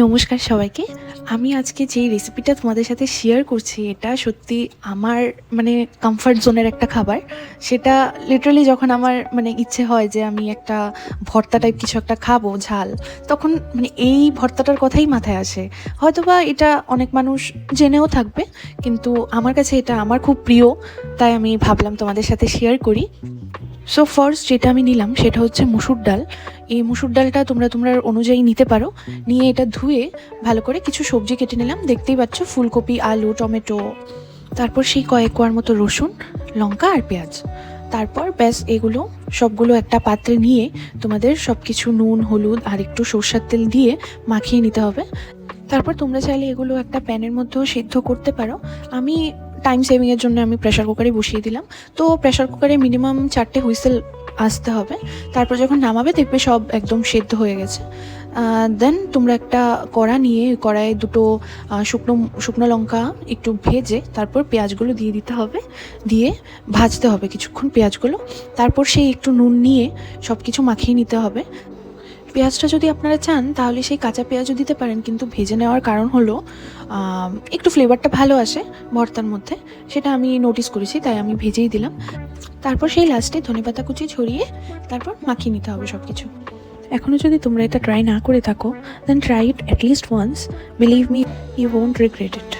নমস্কার সবাইকে। আমি আজকে যে রেসিপিটা তোমাদের সাথে শেয়ার করছি এটা সত্যি আমার কমফর্ট জোনের একটা খাবার। সেটা লিটারালি যখন আমার ইচ্ছে হয় যে আমি একটা ভর্তা টাইপ কিছু একটা খাবো ঝাল, তখন এই ভর্তাটার কথাই মাথায় আসে। হয়তোবা এটা অনেক মানুষ জেনেও থাকবে, কিন্তু আমার কাছে এটা আমার খুব প্রিয়, তাই আমি ভাবলাম তোমাদের সাথে শেয়ার করি। সো ফার্স্ট যেটা আমি নিলাম সেটা হচ্ছে মুসুর ডাল। এই মুসুর ডালটা তোমরা অনুযায়ী নিতে পারো। নিয়ে এটা ধুয়ে ভালো করে কিছু সবজি কেটে নিলাম, দেখতেই পাচ্ছ ফুলকপি, আলু, টমেটো, তারপর সেই কয়েক কোয়ার মতো রসুন, লঙ্কা আর পেঁয়াজ। তারপর ব্যাস এগুলো সবগুলো একটা পাত্রে নিয়ে তোমাদের সব কিছু নুন, হলুদ আর একটু সরষের তেল দিয়ে মাখিয়ে নিতে হবে। তারপর তোমরা চাইলে এগুলো একটা প্যানের মধ্যেও সিদ্ধ করতে পারো। আমি টাইম সেভিংয়ের জন্য আমি প্রেশার কুকারে বসিয়ে দিলাম। তো প্রেশার কুকারে মিনিমাম 4টে হুইসেল আসতে হবে। তারপর যখন নামাবে দেখবে সব একদম সেদ্ধ হয়ে গেছে। দেন তোমরা একটা কড়া নিয়ে কড়াইয়ে দুটো শুকনো শুকনো লঙ্কা একটু ভেজে তারপর পেঁয়াজগুলো দিয়ে দিতে হবে, দিয়ে ভাজতে হবে কিছুক্ষণ পেঁয়াজগুলো। তারপর সেই একটু নুন নিয়ে সব কিছু মাখিয়ে নিতে হবে। পেঁয়াজটা যদি আপনারা চান তাহলে সেই কাঁচা পেঁয়াজও দিতে পারেন, কিন্তু ভেজে নেওয়ার কারণ হলো একটু ফ্লেভারটা ভালো আসে ভর্তার মধ্যে, সেটা আমি নোটিস করেছি, তাই আমি ভেজেই দিলাম। তারপর সেই লাস্টে ধনেপাতা কুচি ছড়িয়ে তারপর মাখিয়ে নিতে হবে সব কিছু। এখনও যদি তোমরা এটা ট্রাই না করে থাকো, then try it at least once. Believe me, you won't regret it.